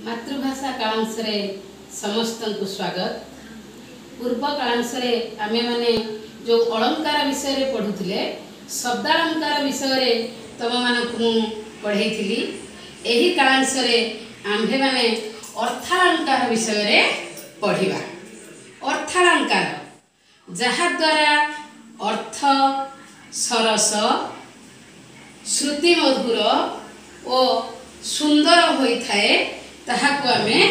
मातृभाषा कालांश समस्त को स्वागत। पूर्व कालांश आमे माने जो अलंकार विषय पढ़ुले शब्दालंकार विषय तुम मानक पढ़े थी। यही कालांश आम्भे माने अर्थालंकार विषय पढ़िबा। अर्थालंकार जहा द्वारा अर्थ सरस श्रुति मधुर और सुंदर होई थाए ताहाको आमे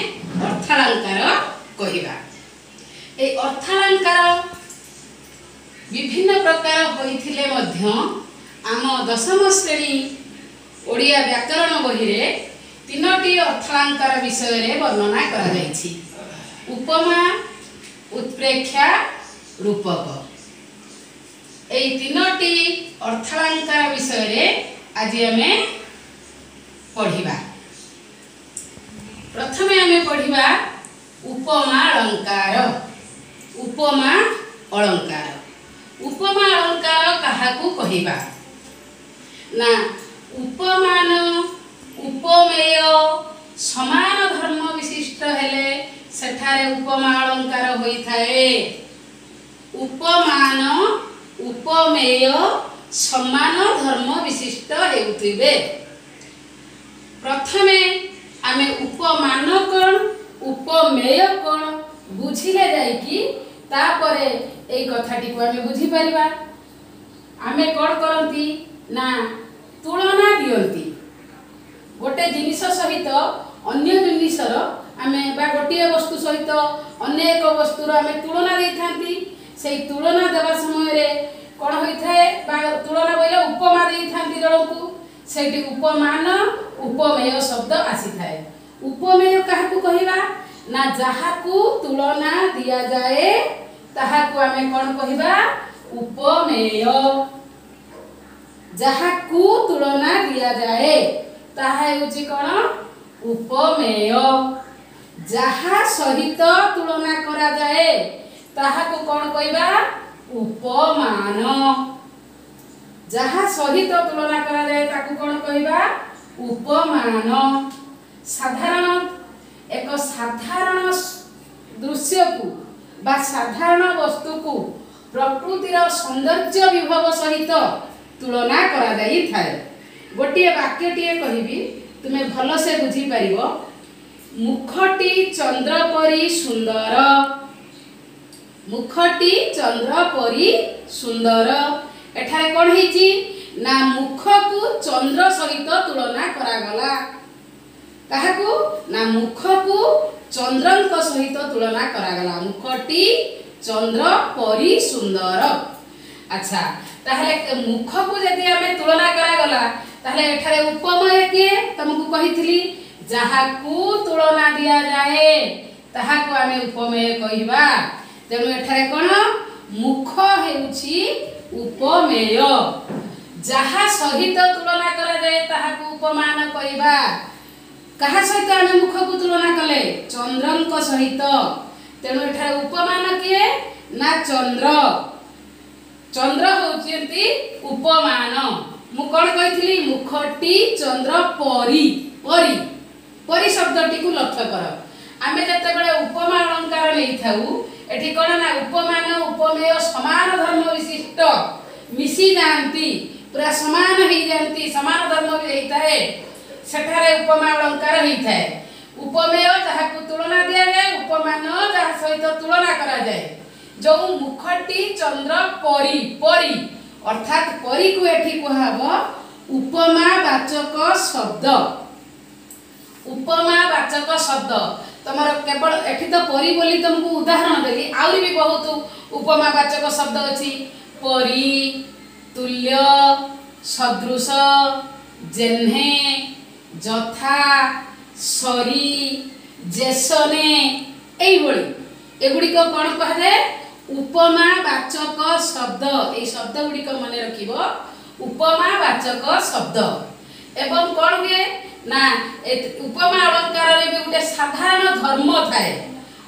अर्थालंकार कहिबा। ए अर्थालंकार विभिन्न प्रकार होइथिले मध्य आम दशम श्रेणी ओडिया व्याकरण बही रे तीनोटी अर्थालंकार विषय रे वर्णना करा जायछि। उपमा, उत्प्रेक्षा, रूपक। ए तीनोटी अर्थालंकार विषय रे आज आमे पढ़िबा। प्रथमे आमे पढ़िबा उपमा अलंकार। उपमा अलंकार उपमा अलंकार काहाकू कहिबा ना उपमान उपमेय समान धर्म विशिष्ट हेले सेठारे उपमा अलंकार होई थाए। उपमान उपमेय समान धर्म विशिष्ट हेउथिबे। प्रथमे आमे उपमान कोन उपमेय कोन बुझिले जाय कि तापरे एई कथाटी को आमे बुझी परिबा। आमे कोन करंती ना तुलना दियंती। गोटे जिनिस सहित अन्य जिनिसर आमे बा गोटे वस्तु सहित अन्य एक वस्तुर आमे तुलना देइथांती। सेई तुलना देबा समय रे कोन होई थाए बा तुलना बोले उपमा देइथांती जणकू। सेठी उपमान उपमेय शब्द आसी थाए। उपमेय काहाकू कहिबा ना जाहाकू तुलना दिया जाए ताहाकू आमे कोन कहिबा उपमेय। जाहाकू तुलना दिया जाए ताहा हेउची कोन उपमेय। जाहा सहित तुलना करा जाए ताहाकू कोन कहिबा उपमान। जहा सहित तुलना करा जाए ताकू कोन कहिबा उपमान। साधारण एक साधारण दृश्य को बा साधारण वस्तु को प्रकृतिर सौंदर्य विभव सहित तुलना करा जाई थाए। गोटे वाक्यटीए कहिबी तुमे भल से बुझी परिबो। मुखटी चंद्र परी सुंदर। मुखटी चंद्र परी सुंदर। एठारे कोन हेची ना मुख को चंद्र सहित तुलना करा गला। काहाकू ना मुख को चंद्रंक सहित तुलना करा गला। मुखटी चंद्र परी सुंदर। अच्छा ताहले मुख को जदि हमें तुलना करा गला ताहले एठारे उपमेय के तुमको कहिथिली जाहाकू तुलना दिया जाए ताहाकू आमे उपमेय कहिबा। तेनु एठारे कोन मुख हेउची उपमेय। जहा सहित तुलना करा जाए ताहाकू उपमान कहिबा। कहा सहित आमे मुख को तुलना कले चंद्रंक सहित। तेनु एठारे उपमान किए ना चंद्र। चंद्र होउचेंती उपमान। मु कोन कहिथिली मुखटी चंद्र परी परी परी शब्दटी को लक्ष्य कर। आमे जते बेले उपमा अलंकार लेई थाउ एठी कोन ना उपमान उपमेय समान धर्म विशिष्ट मिसी जानती पूरा समान ही जानती समान धर्म भी हेइताए सेठारे उपमा अलंकार हेइताए। उपमेय जहाकू तुलना दिया जाए उपमान जहा सहित तुलना करा जाए। जो मुखटी चंद्र परी परी अर्थात परी को एठी कहबो उपमा वाचक शब्द। उपमा वाचक शब्द तमर केवल एठी तो परी बोली तुमको उदाहरण देली आउरी भी बहुत उपमा वाचक शब्द अछि। परी तुल्य सदृश जेन्हे जथा सरी जेसने एई बोली एगुडी को कोन कह जाए उपमा वाचक शब्द। ए शब्द गुडी को माने रखिबो उपमा वाचक शब्द। एवं कोन हुए ना उपमा अलंकार रे भी गुटे साधारण धर्म थाए।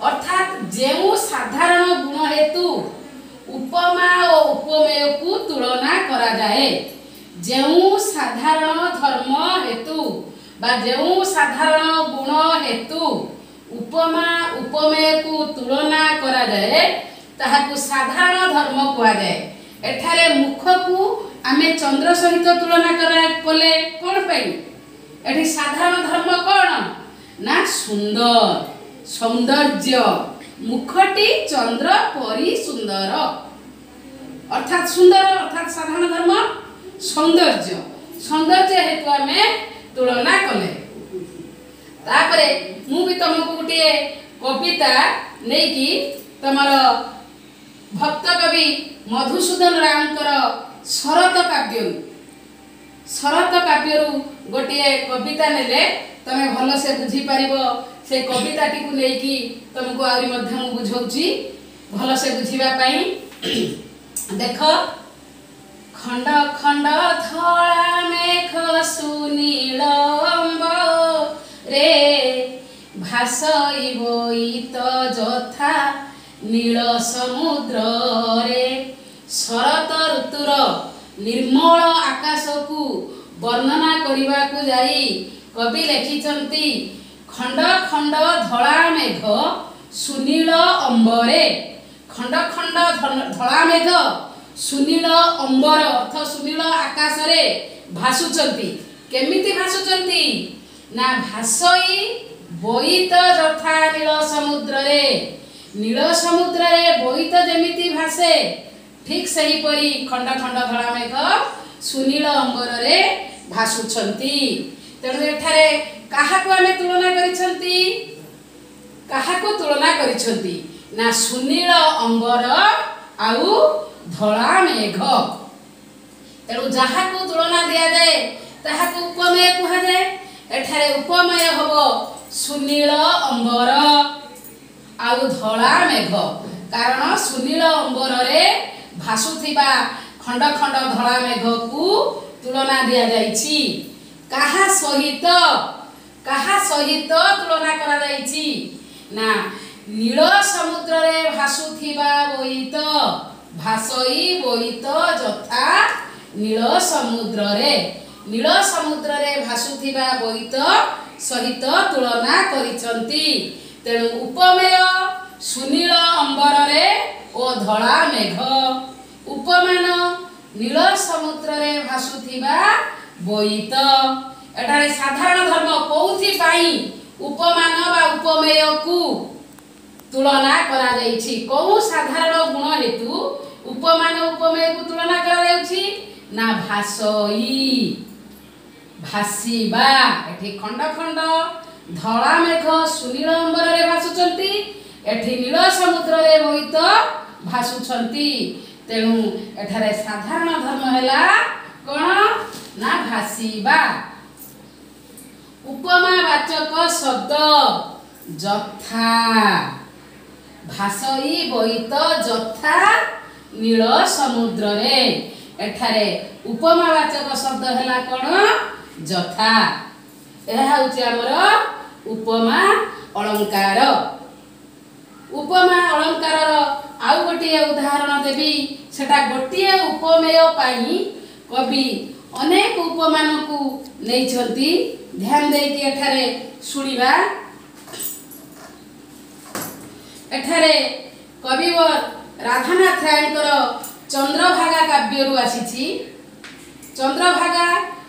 अर्थात जेउ साधारण गुण हेतु उपमा और उपमेय को तुलना करा जाए। जेउ साधारण धर्म हेतु बा जेउ साधारण गुण हेतु उपमा उपमेय को तुलना करा जाए ताहाकु साधारण धर्म कुआ जाए। एठारे मुख को आमे चंद्र सहित तुलना करा कले कोन पई एठी साधारण धर्म कोन ना सुंदर सौंदर्य मुखटी चंद्र परी सुंदर अर्थात सुंदर अर्थात साधारण धर्म सौंदर्य सौंदर्य हेतु आमे तुलना कले। तापरे मु भी तुमको गोटे कविता नहीं कि तमर भक्त कवि मधुसूदन रामकर शरत काव्य गोटे कविता नेले तमे भल से बुझी पारिबो। से कविता टी को लेकी तुमको आउरी मध्य मु बुझौची भल से बुझीबा पई। देख खंड खंड धला मेघ सुनील रे भासई बोईत जथा नील समुद्र रे। शरत ऋतुर निर्मल आकाश को वर्णना करने को जाई कवि लिखिछंती खंड खंड धला मेघ सुनील अंबरे। खंड खंड धला मेघ सुनील अंबर अर्थ सुनील आकाश रे भासुचंती। केमिति भासुचंती ना भासई बोईत जथा नील समुद्र रे। नील समुद्र रे बोईत जेमिति भासे ठीक सही परी खंड खंड धला मेघ सुनील अंबर रे भासुचंती। तेणु एठारे काहाकु आमे तुलना करिसंती काहाकु तुलना करिसंती ना सुनील अंबर आउ धला मेघ। तेणु जहाकु तुलना दिया जाए ताहाकु उपमेय कुहा जाए। एठारे उपमेय हबो सुनील अंबर आउ धला मेघ कारण सुनील अंबर रे भासुथिबा खंड खंड धला मेघ को तुलना दिया जाइछि। काहा सहित तुलना करा जाइछि ना नील समुद्र रे भासुथिबा बोईत भासई बोईत जथा नील समुद्र रे। नील समुद्र रे भासुथिबा बोईत सहित तुलना करिसंती। तेणु उपमेय सुनील अंबर रे ओ धला मेघ उपमान नील समुद्र रे भासुथिबा बोईत। एटारे साधारण धर्म कोउथि पाई उपमान बा उपमेय को तुलना करा जाइछि। को साधारण गुण हेतु उपमान उपमेय को तुलना करा जाइछि ना भासई भासीबा। एठी खंड खंड धला मेघ सुनील अंबर रे भासुचंती एठी नील समुद्र रे बोईत भासुचंती। तेणु एठारे साधारण धर्म हैला कोन ना भासीबा। उपमावाचक शब्द जथा भासई बोईत जथा नील समुद्र रे। एठारे उपमावाचक शब्द हैला कोन जथा। एहा होची हमर उपमा अलंकार। उपमा अलंकार आउ गोटे उदाहरण देबी सेटा गोटे उपमेय पाई कवि अनेक उपमान को नैछंती। ध्यान दे कि एठारे सुनिबा। एठारे कविवर राधानाथ रायकर चंद्रभागा काव्य रु आसीछि। चंद्रभागा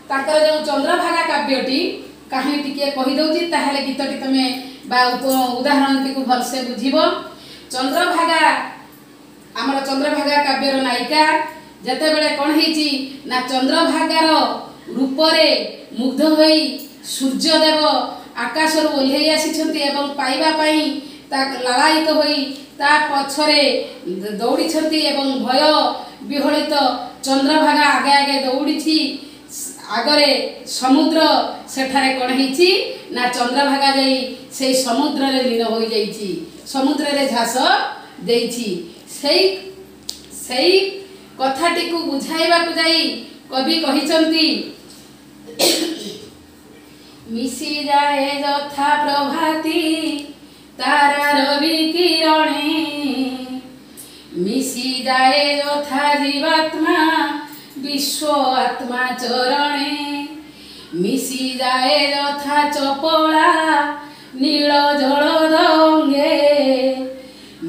ताकर जो चंद्रभागा काव्यटी कहानी टिके कहि दउची ताहाले गीतटी तमे बा उदाहरण टी को भल से बुझिबो। चंद्रभागा आमर चंद्रभागा काव्यर नायिका जते बेले कोन हेची ना चंद्रभागार रूप रे मुग्ध होई सूर्यदेव आकाश रु ओल्हेई आसीछंती एवं पाइबा पई ता लालायित होई ता पछरे दौड़ी छंती एवं भय विहलित चंद्रभागा आगे आगे दौड़ी आगरे समुद्र सेठारे कोन हेची ना चंद्रभागा जाई से समुद्र रे लीन होई जाईची समुद्र रे झास देईची। सेई कथाटी को बुझाइबा को जाई कवि कहिचंती मिसी जाए जथा प्रभाती तारार विकिरणे मिसी जाए यथा जीवात्मा विश्व आत्मा चरणे मिसी जाए यथा चपला नील जलद अंगे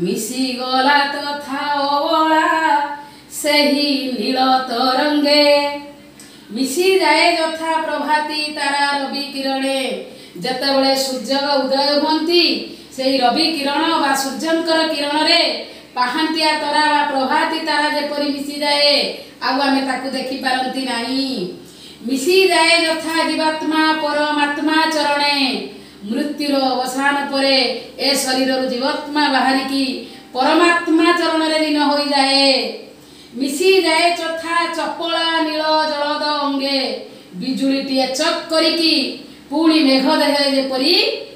मिसी गला तथा अबला सही नील तरंगे मिसी जाए यथा प्रभाती तारा रवि किरणे जेतेबेले सूर्य उदय होती से रवि किरण बा सूर्यंकर किरण रे पाहांतिया तारा बा प्रभाती तारा जेपरी मिसी जाए आमे ताकू देखि पारंती नाही मिसी जाए यथा जीवात्मा परमात्मा चरणे मृत्युर अवसान परे ए शरीर जीवात्मा बाहरी की परमात्मा चरण रे लीन होई जाए मिसी जाए चथा चपला नील जलद अंगे बिजुलीटिए चक करिकी पुणी मेघ देहे जेपरी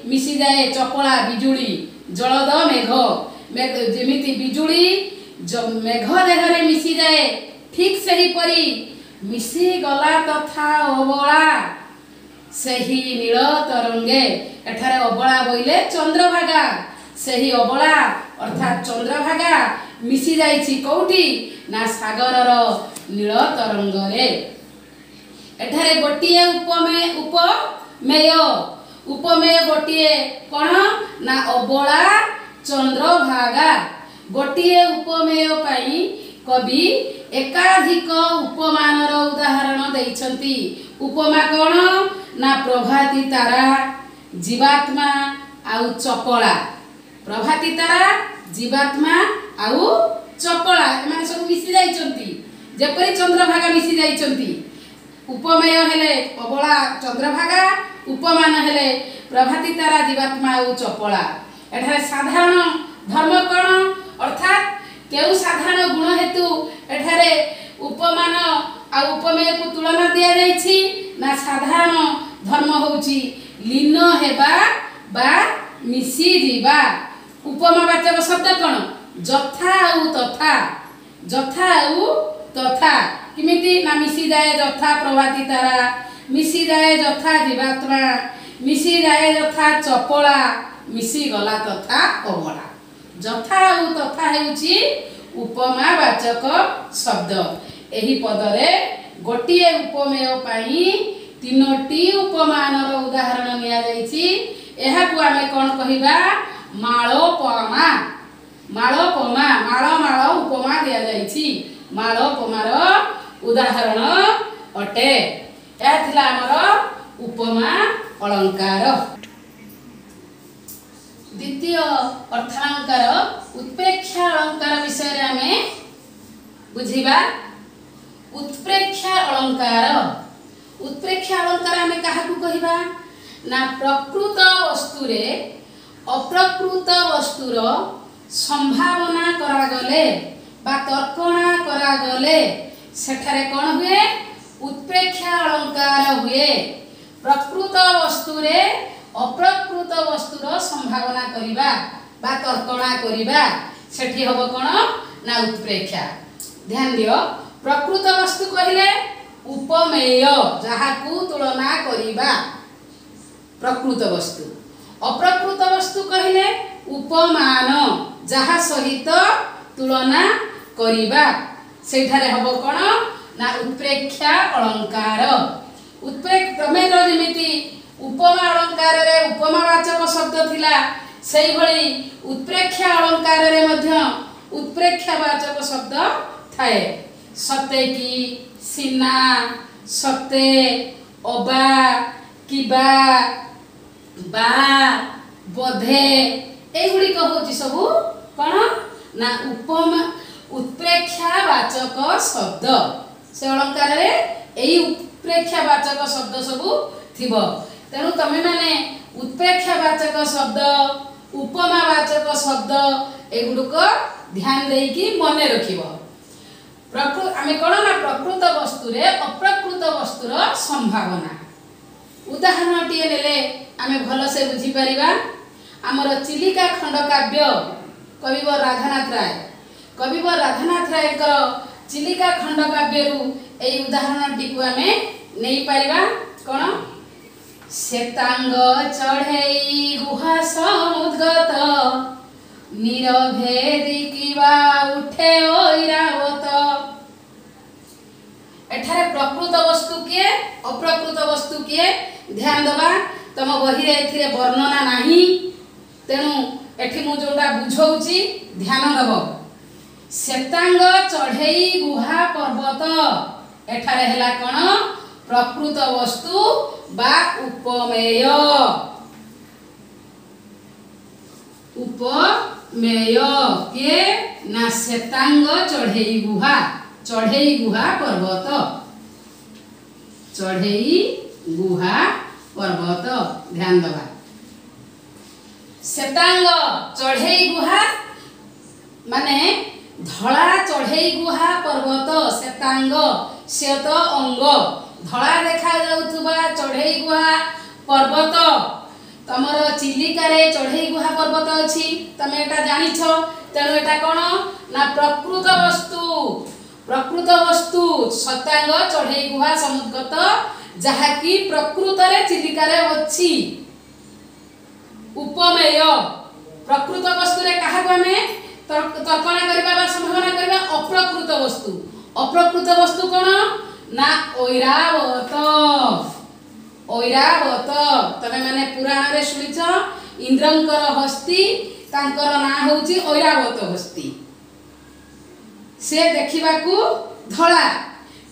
मिसी जाए चपला बिजुली जलद मेघ जेमिति बिजुली मेघ देहरे मिसी जाए ठीक सही परी मिसी गला तथा अबला सही नील तरंगे एठारे अबला बोइले चंद्रभागा सही अबला अर्थात चंद्रभागा मिसी जाइछि कोठी ना सागरर नील तरंग रे एठारे गोटिए उपमेय गोटिए कोन ना अबला चंद्रभागा गोटिए उपमेय पाई कवि एकाधिक उपमानर उदाहरण दैछंती उपमा कोन ना प्रभाती तारा जीवात्मा आउ चपला प्रभाती तारा जीवात्मा आउ चपला एमाने सब मिसी जाइछंती जेपरि चंद्रभागा मिसी जाइछंती उपमेय हेले अबला चंद्रभागा उपमान हेले प्रभाती तारा जीवात्मा आउ चपला एठारे साधारण धर्म कोन अर्थात केउ साधारण गुण हेतु एठारे उपमान आ उपमेय को तुलना दिया जाइछि ना साधारण धर्म होउछि लीन हेबा बा मिसी जीवा उपमावाचक शब्द कोन जथा आउ तथा किमिति ना मिसी जाए जथा प्रभाती तारा मिसी जाए जथा जीवात्मा मिसी जाए जथा चपला मिसी गला तथा अबला जथा आउ तथा हेउछि उपमावाचक शब्द एही पदरे गोटिए उपमेय पाई तीनोटी उपमानर उदाहरण निया जाइछि एहाकु आमे कोन कहिबा मालोपमा मालोपमा माळ उपमा दिया जाइछि मालोपमार उदाहरण अटे या थिला हमर उपमा अलंकार द्वितीय अर्थालंकार उत्प्रेक्षा अलंकार विषय रे आमे बुझिबा उत्प्रेक्षा अलंकार आमे काहाकू कहिबा ना प्रकृत वस्तु रे अप्रकृत वस्तुर संभावना करा गले बा तर्कणा करा गले सेठारे कोन हुए उत्प्रेक्षा अलंकार हुए प्रकृत वस्तु रे अप्रकृत वस्तुर संभावना करिबा बा तर्कणा करिबा सेठी हबो कोन ना उत्प्रेक्षा ध्यान दियो प्रकृत वस्तु कहिले उपमेय जहाकू तुलना करिबा प्रकृत वस्तु अप्रकृत वस्तु कहिले उपमान जहा सहित तुलना करिबा सेठारे हबो कोन ना उत्प्रेक्षा अलंकार उत्प्रेक्ष जेमिति उपमा अलंकार रे उपमावाचक शब्द थिला सेही भली उत्प्रेक्षा अलंकार रे मध्य उत्प्रेक्षावाचक शब्द थाए सते की सिना सते अबा किबा बा बोधे एगुड़ी होची सबु कोन ना उपमा उत्प्रेक्षावाचक शब्द से अलंकार रे एई उत्प्रेक्षावाचक शब्द सबु थिबो तेणु तमे माने उत्प्रेक्षावाचक शब्द उपमावाचक शब्द एगुडुक ध्यान देकी मने रखिबो आमे कोन ना प्रकृत वस्तु रे अप्रकृत वस्तुर संभावना उदाहरण टिए नेले आमे भलो से बुझी परिबा हमर चिलिका खंड काव्य कविवर राधानाथ राय कर चिलिका खंड काव्य रु एई उदाहरण टिकु आमे नेई परिबा कोन श्वेतांग चढ़ई गुहा समुद्गत नीरभेदी किबा उठे ऐरावत एठारे प्रकृत वस्तु के अप्रकृत वस्तु के ध्यान दबा तुम बही रे वर्णना नहीं तेणु एठी मु जोटा बुझौची ध्यान दब श्वेतांग चढ़ई गुहा पर्वत एठारे हला कौन प्रकृत वस्तु बा उपमेय उपमेय के ना श्वेतांग चढ़ई गुहा पर्वत चढ़ई गुहा पर्वत ध्यान दबा श्वेतांग चढ़ई गुहा माने धला चढ़ई गुहा पर्वत श्वेतांग श्वेत अंग धला देखा जाउथुबा चढ़ई गुहा पर्वत तमर चिलिका रे चढ़ई गुहा पर्वत अछि तमे एटा जानिछ तेणु एटा कोन ना प्रकृत वस्तु श्वेतांग चढ़ई गुहा समुद्गत जहा की प्रकृत रे चिलिका रे अछि उपमेय प्रकृत वस्तु रे कहा को हमें तर्कना करबा बा संभावना करबा अप्रकृत वस्तु कोन ना ऐरावत तमे माने पुराण रे सुनिछ इंद्रंकर हस्ती तांकर ना होउची ऐरावत हस्ती से देखिबा को धला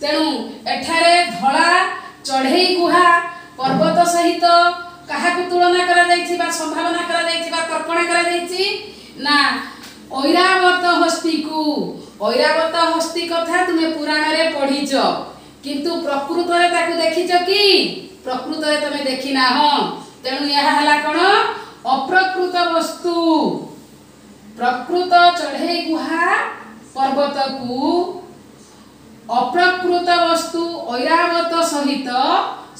तेणु एठारे धला चढ़ई गुहा पर्वत सहित कहा को तुलना करा जायछि बा संभावना करा जायछि बा तर्कना करा जायछि ना ऐरावत हस्ती कथा तुमे पुराण रे पढ़िछ किंतु प्रकृत रे ताकू देखिछ कि प्रकृत रे तमे देखि ना हो तेणु यह हला कोन अप्रकृत वस्तु प्रकृत चढ़ई गुहा पर्वत को अप्रकृत वस्तु ऐरावत सहित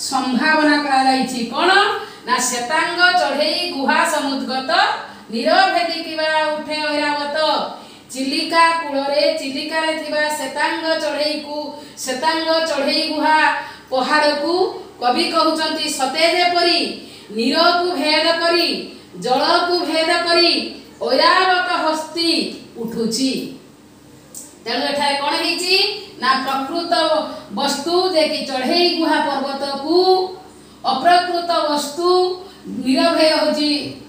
संभावना करा जायछि कोन ना श्वेतांग चढ़ई गुहा समुद्गत निरभेदी किबा उठे ऐरावत चिलिका कूलरे चिलिका रे थिबा श्वेतांग चढ़ई गुहा पहाड़ को कवि कहउचंती सते जेपरी नीर को भेद करी जल को भेद करी ऐरावत हस्ती उठुची तेणु एठारे कोन हेची ना प्रकृत वस्तु जे कि चढ़ई गुहा पर्वत को अप्रकृत वस्तु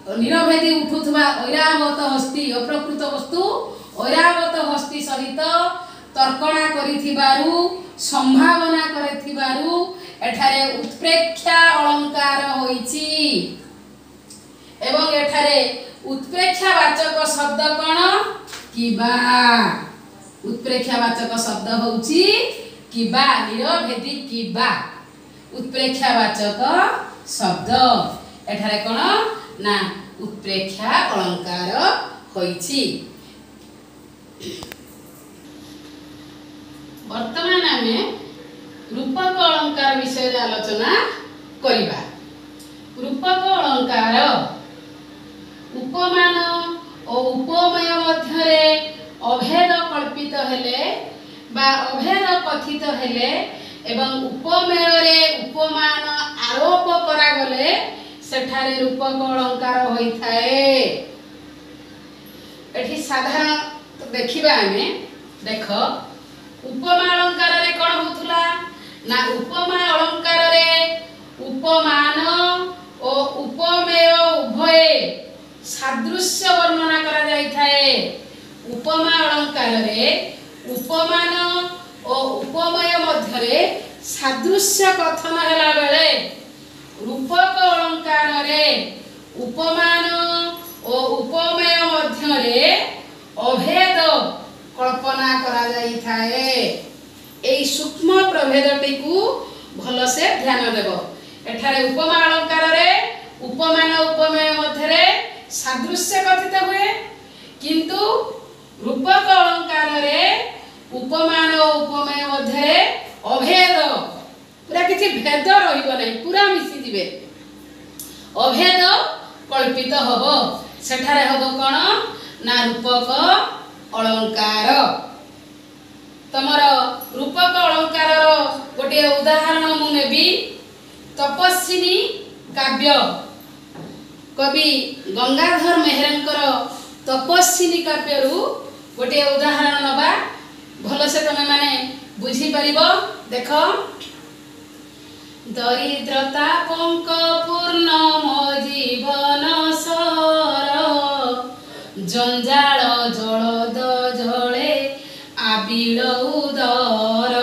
निरभेदी उठुथबा ऐरावत हस्ती अप्रकृत वस्तु ऐरावत हस्ती सहित तर्कणा करिथिबारु संभावना करिथिबारु एठारे उत्प्रेक्षा अलंकार होईची एवं एठारे उत्प्रेक्षावाचक शब्द कोन किबा उत्प्रेक्षावाचक शब्द होउची किबा निरभेदी किबा उत्प्रेक्षावाचक शब्द एठारे कोन ना उत्प्रेक्षा अलंकार होईची वर्तमान आमे रूपक अलंकार विषय रे आलोचना करिबा रूपक अलंकार उपमान और उपमेय मध्यरे अभेद कल्पित हेले बा अभेद कथित हेले एवं उपमेय रे उपमान आरोप करा गले सेठारे रूपक अलंकार होई थाए एठी साधारण देखिबा आमे देख उपमा अलंकार रे कोन होतुला ना उपमा अलंकार रे उपमान और उपमेय उभय सादृश्य वर्णना करा जाई थाए उपमा अलंकार रे उपमान और उपमेय मध्य रे सादृश्य कथन हेला बेले रूपक अलंकार रे उपमान और उपमेय मध्य रे अभेद कल्पना करा जाई थाए एई सूक्ष्म प्रभेदटी को भल से ध्यान देव एठारे उपमा अलंकार रे उपमान उपमेय मध्य रे सादृश्य कथित हुए किंतु रूपक अलंकार रे उपमान और उपमेय मध्य रे अभेद पूरा किछि भेद रहिबो नै पूरा मिसी दिबे अभेद कल्पित हबो सेठारे हबो कोन ना रूपक अलंकार तमर रूपक अलंकार गोटे उदाहरण मु नेबी तपस्विनी काव्य कवि गंगाधर मेहरंकर तपस्विनी काव्य रु गोटे उदाहरण नबा भल से तमे माने बुझी परिबो देख दरिद्रता पंक पूर्ण मो जीवन सर जंजाल जलद जले आबिल उदर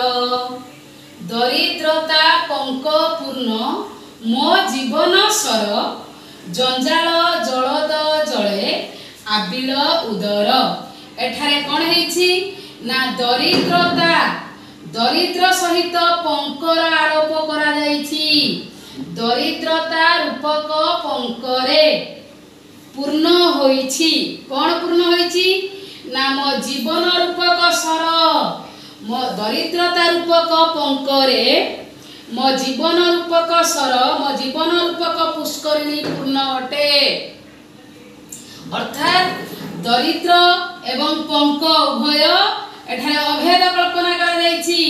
दरिद्रता पंक पूर्ण मो जीवन सर जंजाल जलद जले आबिल उदर एठारे कौन है ना दरिद्रता दरिद्र सहित पंकर आरोप करा जायछि दरिद्रता रूपक पंकरे पूर्ण होइछि कौन पूर्ण होइछि ना मो जीवन रूपक सर मो दरिद्रता रूपक पंकरे मो जीवन रूपक सर मो जीवन रूपक पुष्करिणी पूर्ण अटे अर्थात दरिद्र एवं पंक उभय एठारे अभेद कल्पना करा जायछि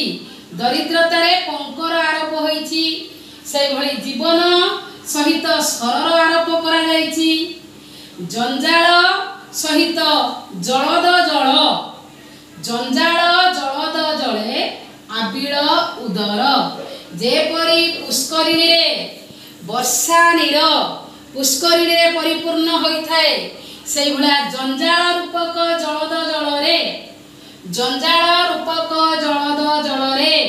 दरिद्रतारे पंकर आरोप होइछि से भली जीवन सहित सरर आरोप करा जायछि जंजाल सहित जलद जल जंजाल जलद जले आबिल उदर जेपरि पुष्करिणी रे वर्षा नीर पुष्करिणी रे परिपूर्ण होइथाय से भला जंजाल रूपक जलद जलरे जंजाल रूपक जलद जलरे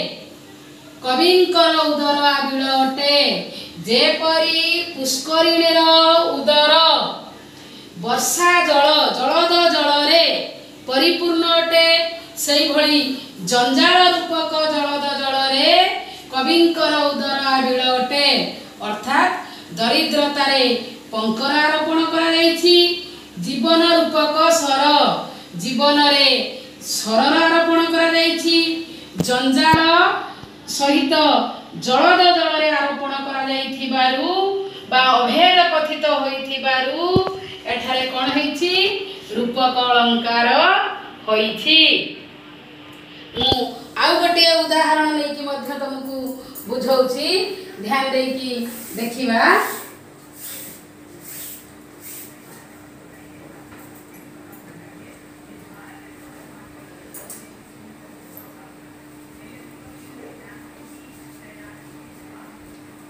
कविंकर उदर आबिल अटे जेपरि पुष्करिणीर उदर वर्षा जल जलद जलरे परिपूर्ण अटे सेहि भली जंजाल रूपक जलद जलरे कविंकर उदर आबिल अटे अर्थात दरिद्रतारे पंकर आरोपण करा जायछि जीवन रूपक सर जीवन रे सरर आरोपण करा जायछि जंजाल सहित जलद जलरे आरोपण करा जायथिबारु बा अभेद कथित होइथिबारु एठारे कोन हेछि रूपक अलंकार होइछि मु आउ गोटे उदाहरण लेकि मध्य तुमको बुझौछि ध्यान देकी देखिबा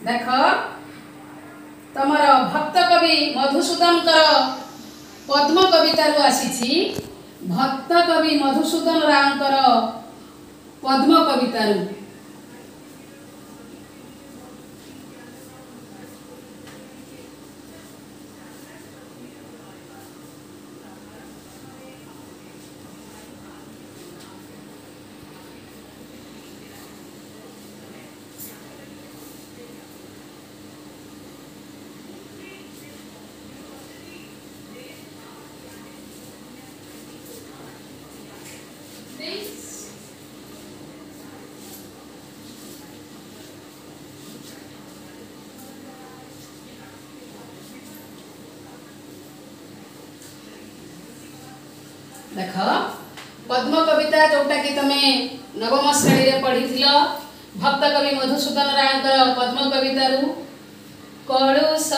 देख तमर भक्त कवि मधुसूदन पद्म कविता आसी भक्त कवि मधुसूदन रावकर पद्म कविता देख पद्म कविता जोटा कि तमे नवम श्रेणी रे पढ़ी भक्त कवि मधुसूदन रावकर पद्म कविता कलुष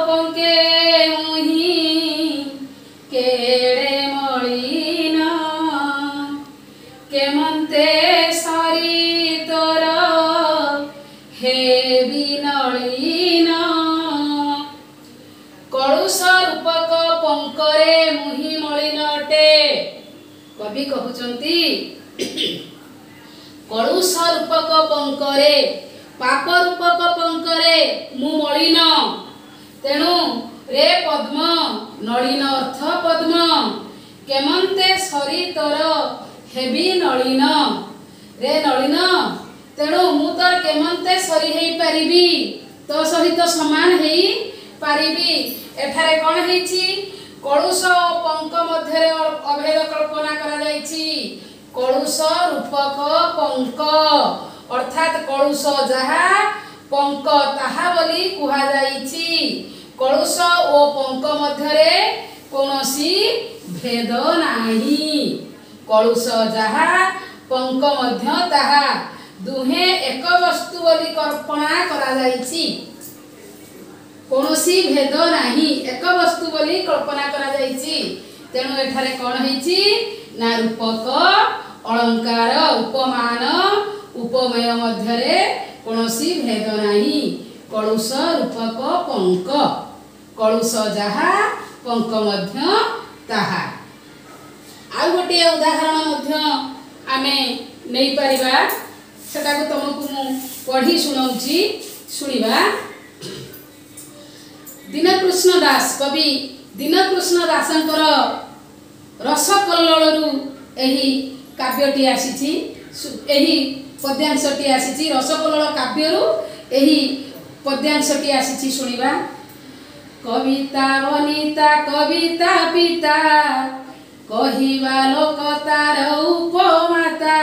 पंके मुहि केड़े मलिन केमंते सरी तोर हे विनलिन कलुष रूपक पंकरे मुहि मलिन अटे कवि कहउचंती कलुष रूपक पंकरे पाप रूपक पंकरे मु मलिन तेणु रे पद्म नलिन अर्थ पद्म केमंते सरी तोर हेबी नलिन रे नलिन तेणु मु तोर केमंते सरी हेई परिबी तो सहित समान हेई परिबी एठारे कोन हेछि कलुष पंक मध्यरे अभेद कल्पना करा जायछि कलुष रूपक पंक अर्थात कलुष जहा पंक ताहा बोली कुहा जायछि कलुष ओ पंक मध्यरे कोनोसी भेद नाही कलुष जहा पंक मध्य ताहा दुहे एक वस्तु बोली कल्पना करा जायछि कोनोसी भेद नाही एक वस्तु बोली कल्पना करा जायछि तेणु एठारे कोन हेछि ना रूपक अलंकार उपमान उपमेय मध्यरे कोनोसी भेद नाही कलुष रूपक पंक कलुष जहा पंक मध्य ताहा। आ गोटे उदाहरण मध्य आमे नै परिबा सेटा को तुमको मु पढ़ी सुनाउची सुनिबा। दीनकृष्ण दास कवि दीनकृष्ण दासंकर रसकल्लोलरू एही काव्यटी आसीची एही पद्यांशटी आसीची रसकल्लोल काव्यरू एही पद्यांशटी आसीची सुनिबा। कविता वनिता कविता पिता कहिबा लोक तार उपमाता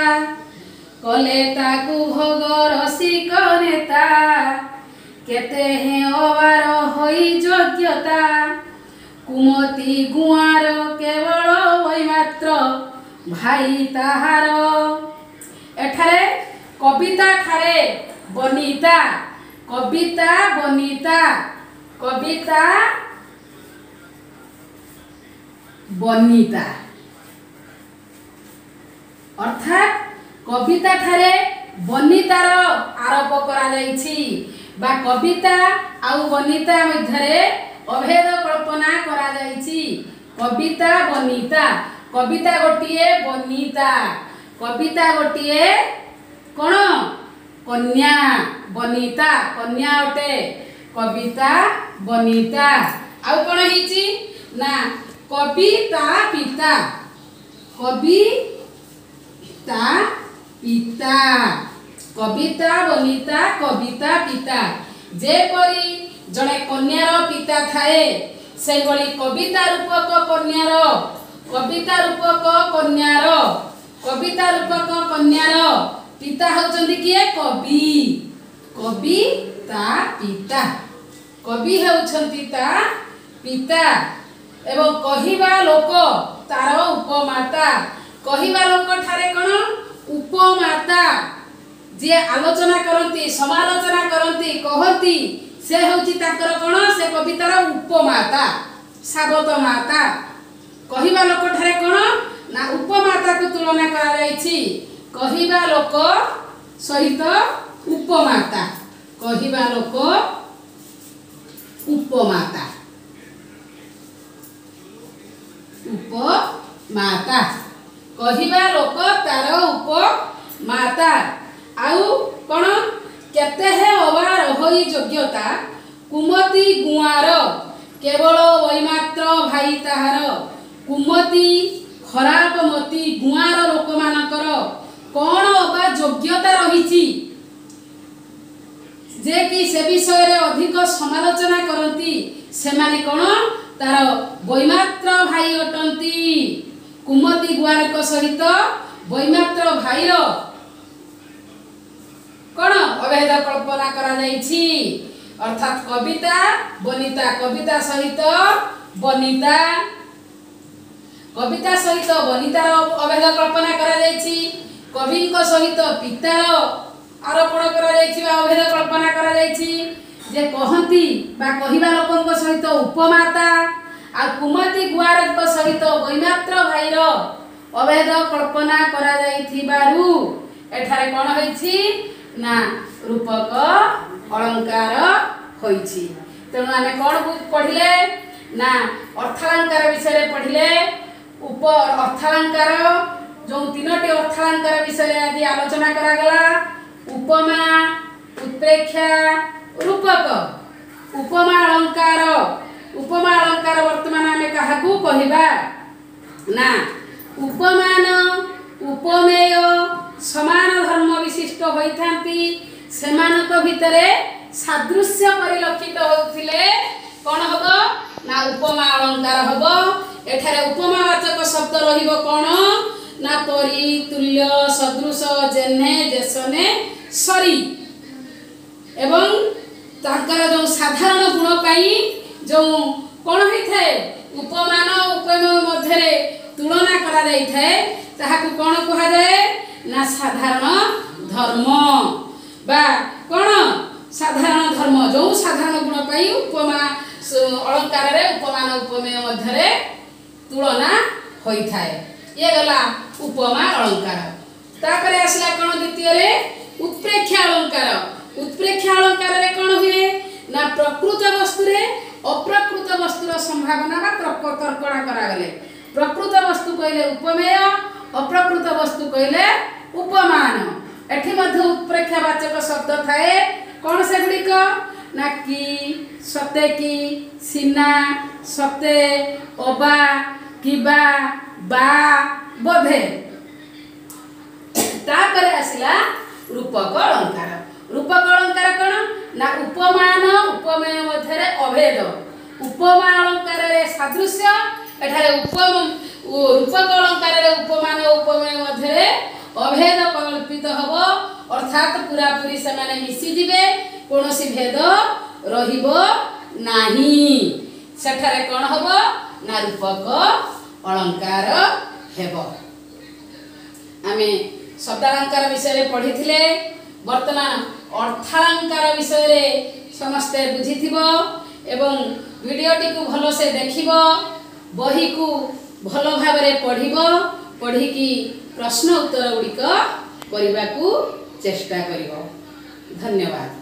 कले ताकू भोग रसिक नेता केते हे अवार होई योग्यता कुमती गुआर केवल वही मात्र भाई ताहार। एठारे कविता ठारे बनिता कविता बनिता कविता बनिता अर्थात कविता ठारे बनितार आरोप करा जायछि बा कविता आउ बनिता मध्यरे अभेद कल्पना करा जायछि। कविता बनिता कविता गोटिए बनिता कविता गोटिए कोन कन्या बनिता कन्या अटे कविता बनिता। आउ कोन हिची ना कविता पिता कविता पिता कविता बनिता कविता पिता। जेपरी जड़े कन्यार पिता थाए से भली कविता रूपक कन्यार पिता होचंदी किए कवि कविता पिता कवि होचंदी ता पिता एवं कहिबा लोक तार उपमाता कहिबा लोक ठारे कोन उपमाता जे आलोचना करती समालोचना करती कहती से होची ताकर कोन से कवितार उपमाता साबत माता। कहिबा लोक ठारे कोन ना उपमाता को तुलना करा जायछि कहिबा लोक सहित उपमाता कहिबा लोक उपमाता उपमाता कहिबा लोक तार उपमाता। आउ कोन केते हे अवार होई योग्यता कुमती गुआर केवल वैमात्र भाई ताहार। कुमती खराब मती गुआर लोक मानकर कोन अबा योग्यता रहिछि जे कि से विषय रे अधिक समालोचना करती से माने कोन तार वैमात्र भाई अटंती। कुमती गुआर को सहित वैमात्र भाईर कोन अभेद कल्पना करा जायछि अर्थात कविता बनिता कविता सहित बनितार अभेद कल्पना करा जायछि। कवि को सहित पितार आरोपण करा जायछि बा अभेद कल्पना करा जायछि जे कहंती बा कहिबा लोकन को सहित उपमाता आ कुमती गुआर को सहित वैमात्र भाईर अभेद कल्पना करा जायथिबारु एठारे कोन होइछि ना रूपक अलंकार होइछि। तेणु आमे कोन पढ़िले ना अर्थालंकार विषय पढ़िले उप अर्थालंकार जो तीनोटी अर्थालंकार विषय आदि आलोचना करा गला उपमा उत्प्रेक्षा रूपक। उपमा अलंकार वर्तमान आमे काहाकू कहिबा ना उपमान उपमेय समान धर्म विशिष्ट होइथांती सेमानक भितरे सादृश्य परिलक्षित होउथिले कोन हबो ना उपमा अलंकार हबो। एठारे उपमावाचक शब्द रहिबो कोन ना परि तुल्य सदृश जेने जेसने सरी एवं ताकर जो साधारण गुण पाई जो कोन होइथाय उपमान उपमेय मध्यरे तुलना करा जाई थाए ताहाकू कोन कहा जाए ना साधारण धर्म बा कोन साधारण धर्म जो साधारण गुण पाई उपमा अलंकार रे उपमान उपमेय मध्यरे तुलना होई थाए। ये गला उपमा अलंकार। तापरे आसला कोन द्वितीय रे उत्प्रेक्षा अलंकार। उत्प्रेक्ष अलंकार रे कोन हुए ना प्रकृत वस्तु रे अप्रकृत वस्तुर संभावना बा तर्कणा करा गले। प्रकृत वस्तु कहले उपमेय, अप्रकृत वस्तु कहले उपमान। एठी मध्य उत्प्रेक्षवाचक शब्द थाए कोन से गुडी को ना कि सते कि सिना सते अबा किबा बा बोधे। तापर आसिला रूपक अलंकार। रूपक अलंकार कोन ना उपमान उपमेय मध्य रे अभेद। उपमा अलंकार रे सादृश्य एठारे रूपक अलंकार रे उपमान उपमेय मध्य रे अभेद कल्पित हबो, अर्थात पूरा पूरी से माने मिसी जिवे, कोनोसी भेद रहिबो नाही। सेठारे कोन हबो ना रूपक अलंकार हेबो। आमे शब्दालंकार विषय रे पढिथिले, वर्तमान अर्थालंकार विषय रे समस्ते बुझिथिबो एवं वीडियोटी को भलो से देखिबो, बही को भलो भाबरे पढिबो, पढिकी प्रश्न उत्तर गुड़िक करने को चेष्टा करिबो। धन्यवाद।